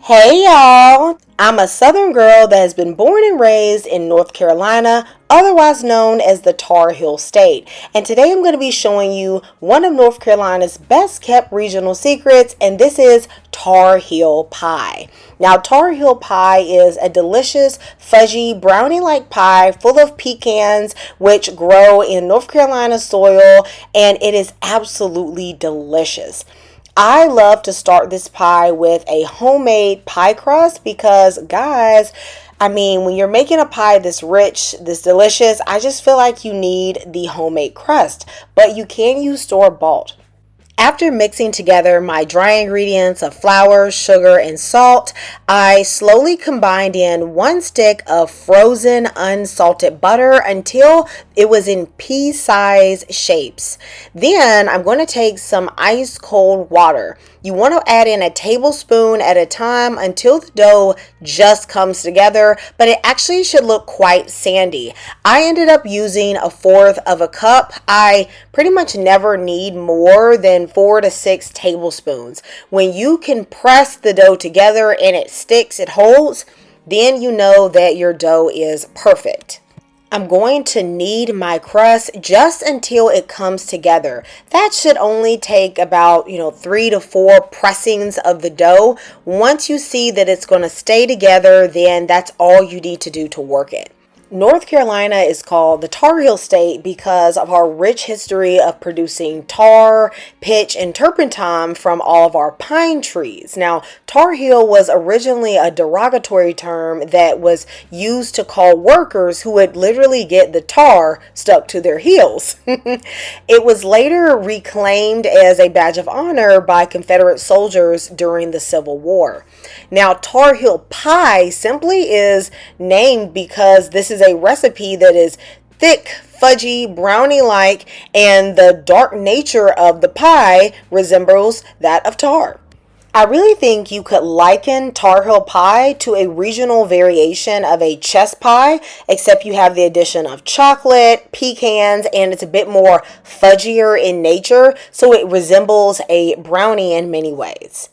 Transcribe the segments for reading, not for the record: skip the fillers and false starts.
Hey y'all! I'm a Southern girl that has been born and raised in North Carolina, otherwise known as the Tar Heel State. And today I'm going to be showing you one of North Carolina's best kept regional secrets, and this is Tar Heel Pie. Now, Tar Heel Pie is a delicious, fudgy, brownie-like pie full of pecans which grow in North Carolina soil, and it is absolutely delicious. I love to start this pie with a homemade pie crust because, guys, when you're making a pie this rich, this delicious, I just feel like you need the homemade crust, but you can use store-bought. After mixing together my dry ingredients of flour, sugar, and salt, I slowly combined in 1 stick of frozen unsalted butter until it was in pea-size shapes. Then I'm going to take some ice cold water. You want to add in a tablespoon at a time until the dough just comes together, but it actually should look quite sandy. I ended up using 1/4 of a cup. I pretty much never need more than 4 to 6 tablespoons. When you can press the dough together and it sticks, it holds, then you know that your dough is perfect. I'm going to knead my crust just until it comes together. That should only take about, 3 to 4 pressings of the dough. Once you see that it's going to stay together, then that's all you need to do to work it. North Carolina is called the Tar Heel State because of our rich history of producing tar, pitch, and turpentine from all of our pine trees. Now, Tar Heel was originally a derogatory term that was used to call workers who would literally get the tar stuck to their heels. It was later reclaimed as a badge of honor by Confederate soldiers during the Civil War. Now, Tar Heel Pie simply is named because this is a recipe that is thick, fudgy, brownie-like, and the dark nature of the pie resembles that of tar. I really think you could liken Tar Heel Pie to a regional variation of a chess pie, except you have the addition of chocolate, pecans, and it's a bit more fudgier in nature, so it resembles a brownie in many ways.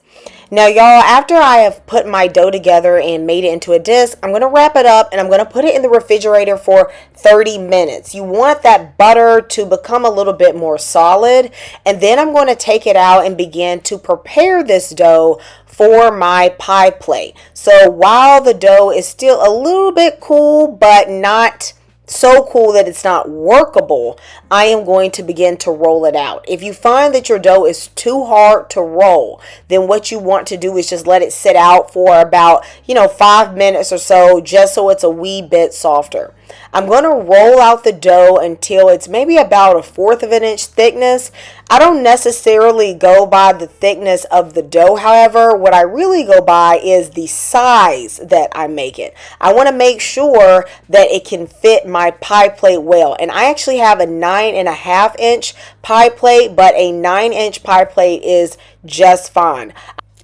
Now, y'all, after I have put my dough together and made it into a disc, I'm going to wrap it up and I'm going to put it in the refrigerator for 30 minutes. You want that butter to become a little bit more solid, and then I'm going to take it out and begin to prepare this dough for my pie plate. So while the dough is still a little bit cool, but not so cool that it's not workable, I am going to begin to roll it out. If you find that your dough is too hard to roll, then what you want to do is just let it sit out for about 5 minutes or so, just so it's a wee bit softer. I'm going to roll out the dough until it's maybe about 1/4 of an inch thickness. I don't necessarily go by the thickness of the dough, however. What I really go by is the size that I make it. I want to make sure that it can fit my pie plate well. And I actually have a 9.5 inch pie plate, but a 9-inch pie plate is just fine.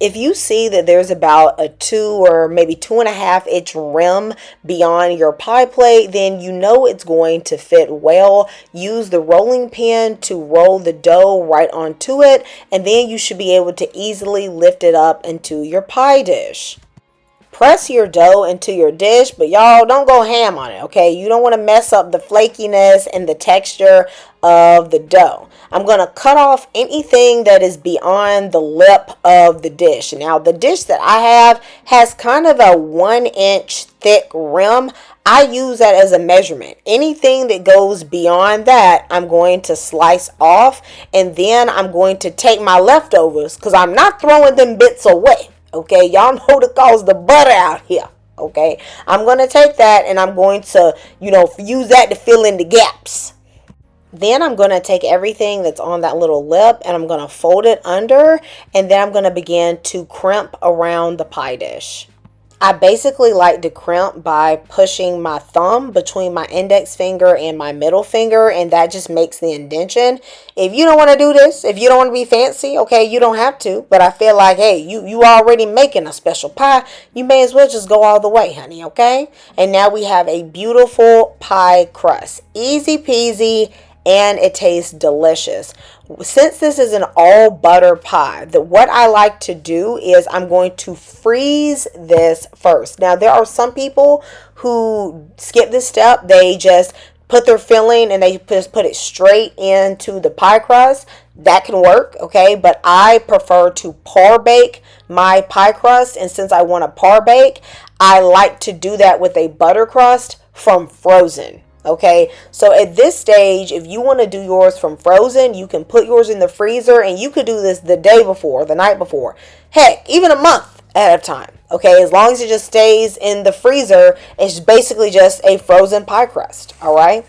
If you see that there's about a 2 or maybe 2.5 inch rim beyond your pie plate, then you know it's going to fit well. Use the rolling pin to roll the dough right onto it, and then you should be able to easily lift it up into your pie dish. Press your dough into your dish, but y'all don't go ham on it, okay? You don't want to mess up the flakiness and the texture of the dough. I'm going to cut off anything that is beyond the lip of the dish. Now, the dish that I have has kind of a 1-inch thick rim. I use that as a measurement. Anything that goes beyond that, I'm going to slice off, and then I'm going to take my leftovers because I'm not throwing them bits away. Okay, y'all know to cause the butter out here. Okay, I'm going to take that and I'm going to, use that to fill in the gaps. Then I'm going to take everything that's on that little lip and I'm going to fold it under, and then I'm going to begin to crimp around the pie dish. I basically like to crimp by pushing my thumb between my index finger and my middle finger, and that just makes the indentation. If you don't want to do this, if you don't want to be fancy, okay, you don't have to. But I feel like, hey, you already making a special pie. You may as well just go all the way, honey, okay? And now we have a beautiful pie crust. Easy peasy, and it tastes delicious. Since this is an all butter pie, what I like to do is I'm going to freeze this first. Now, there are some people who skip this step. They just put their filling and they just put it straight into the pie crust. That can work, okay? But I prefer to par bake my pie crust, and since I want to par bake, I like to do that with a butter crust from frozen. Okay, so at this stage, if you want to do yours from frozen, you can put yours in the freezer, and you could do this the day before, the night before, heck, even a month ahead of time. Okay, as long as it just stays in the freezer, it's basically just a frozen pie crust. All right.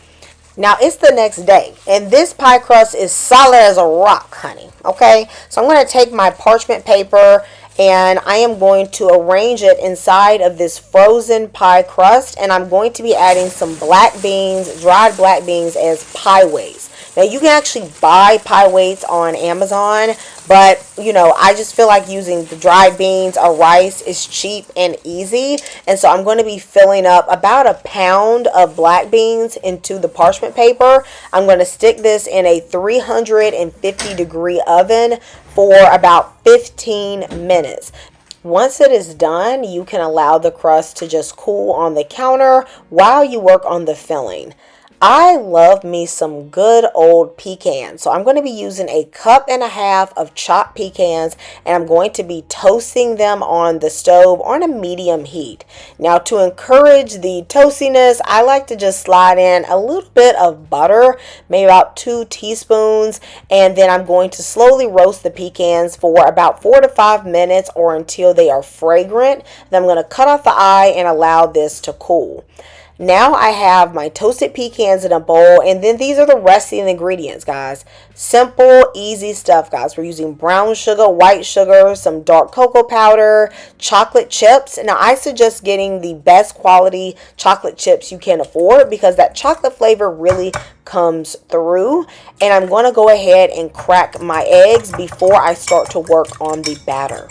Now it's the next day, and this pie crust is solid as a rock, honey. Okay, so I'm going to take my parchment paper and I am going to arrange it inside of this frozen pie crust, and I'm going to be adding some black beans, dried black beans, as pie weights. Now you can actually buy pie weights on Amazon, but I just feel like using the dried beans or rice is cheap and easy, and so I'm going to be filling up about a pound of black beans into the parchment paper. I'm going to stick this in a 350-degree oven for about 15 minutes. Once it is done, you can allow the crust to just cool on the counter while you work on the filling. I love me some good old pecans. So I'm going to be using a cup and a half of chopped pecans, and I'm going to be toasting them on the stove on a medium heat. Now, to encourage the toastiness, I like to just slide in a little bit of butter, maybe about 2 teaspoons, and then I'm going to slowly roast the pecans for about 4 to 5 minutes or until they are fragrant. Then I'm going to cut off the eye and allow this to cool. Now I have my toasted pecans in a bowl, and then these are the rest of the ingredients, guys. Simple, easy stuff, guys. We're using brown sugar, white sugar, some dark cocoa powder, chocolate chips. Now I suggest getting the best quality chocolate chips you can afford because that chocolate flavor really comes through. And I'm going to go ahead and crack my eggs before I start to work on the batter.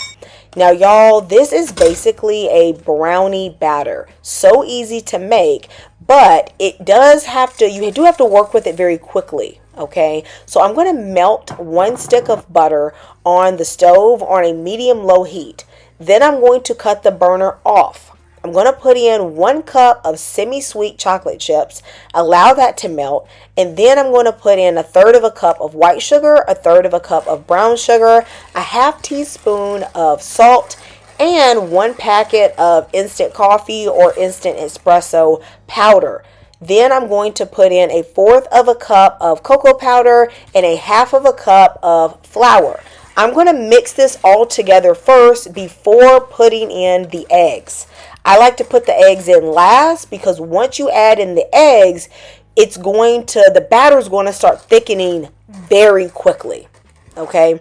Now, y'all, this is basically a brownie batter. So easy to make, but it does have to, you do have to work with it very quickly, okay? So I'm going to melt 1 stick of butter on the stove on a medium-low heat. Then I'm going to cut the burner off. I'm going to put in 1 cup of semi-sweet chocolate chips, allow that to melt, and then I'm going to put in 1/3 of a cup of white sugar, 1/3 of a cup of brown sugar, a 1/2 teaspoon of salt, and 1 packet of instant coffee or instant espresso powder. Then I'm going to put in 1/4 of a cup of cocoa powder and 1/2 of a cup of flour. I'm going to mix this all together first before putting in the eggs. I like to put the eggs in last because once you add in the eggs, the batter is going to start thickening very quickly. Okay?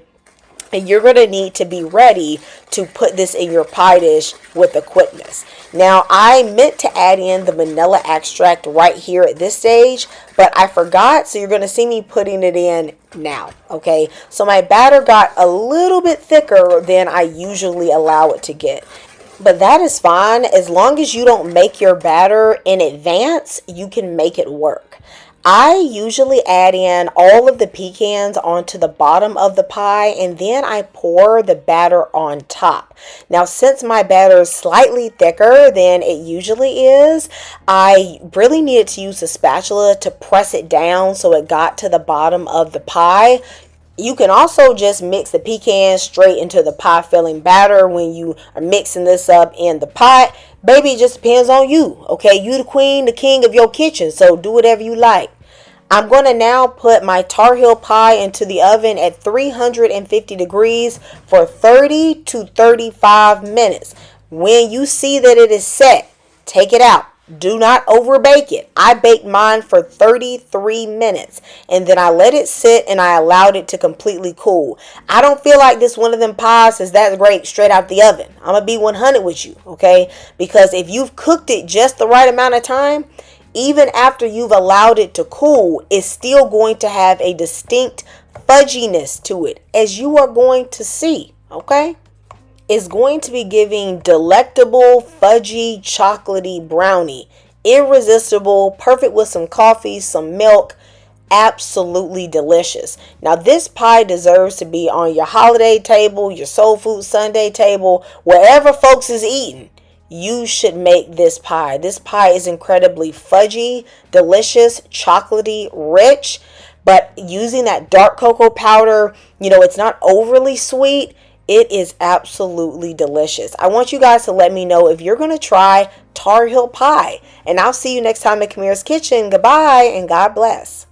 And you're going to need to be ready to put this in your pie dish with a quickness. Now, I meant to add in the vanilla extract right here at this stage, but I forgot, so you're going to see me putting it in now. Okay, so my batter got a little bit thicker than I usually allow it to get. But that is fine. As long as you don't make your batter in advance, you can make it work. I usually add in all of the pecans onto the bottom of the pie, and then I pour the batter on top. Now, since my batter is slightly thicker than it usually is, I really needed to use a spatula to press it down so it got to the bottom of the pie. You can also just mix the pecans straight into the pie filling batter when you are mixing this up in the pot. Baby, it just depends on you. Okay, you the queen, the king of your kitchen, so do whatever you like. I'm going to now put my Tarheel pie into the oven at 350 degrees for 30 to 35 minutes. When you see that it is set, take it out. Do not over bake it. I baked mine for 33 minutes and then I let it sit and I allowed it to completely cool. I don't feel like this one of them pies is that great straight out the oven. I'm going to be 100 with you, okay? Because if you've cooked it just the right amount of time, even after you've allowed it to cool, it's still going to have a distinct fudginess to it, as you are going to see, okay? Is going to be giving delectable, fudgy, chocolatey brownie. Irresistible, perfect with some coffee, some milk. absolutely delicious. Now this pie deserves to be on your holiday table, your soul food Sunday table, wherever folks is eating. You should make this pie. This pie is incredibly fudgy, delicious, chocolatey, rich, but using that dark cocoa powder, it's not overly sweet. It is absolutely delicious. I want you guys to let me know if you're going to try Tarheel Pie. And I'll see you next time at Kamira's Kitchen. Goodbye and God bless.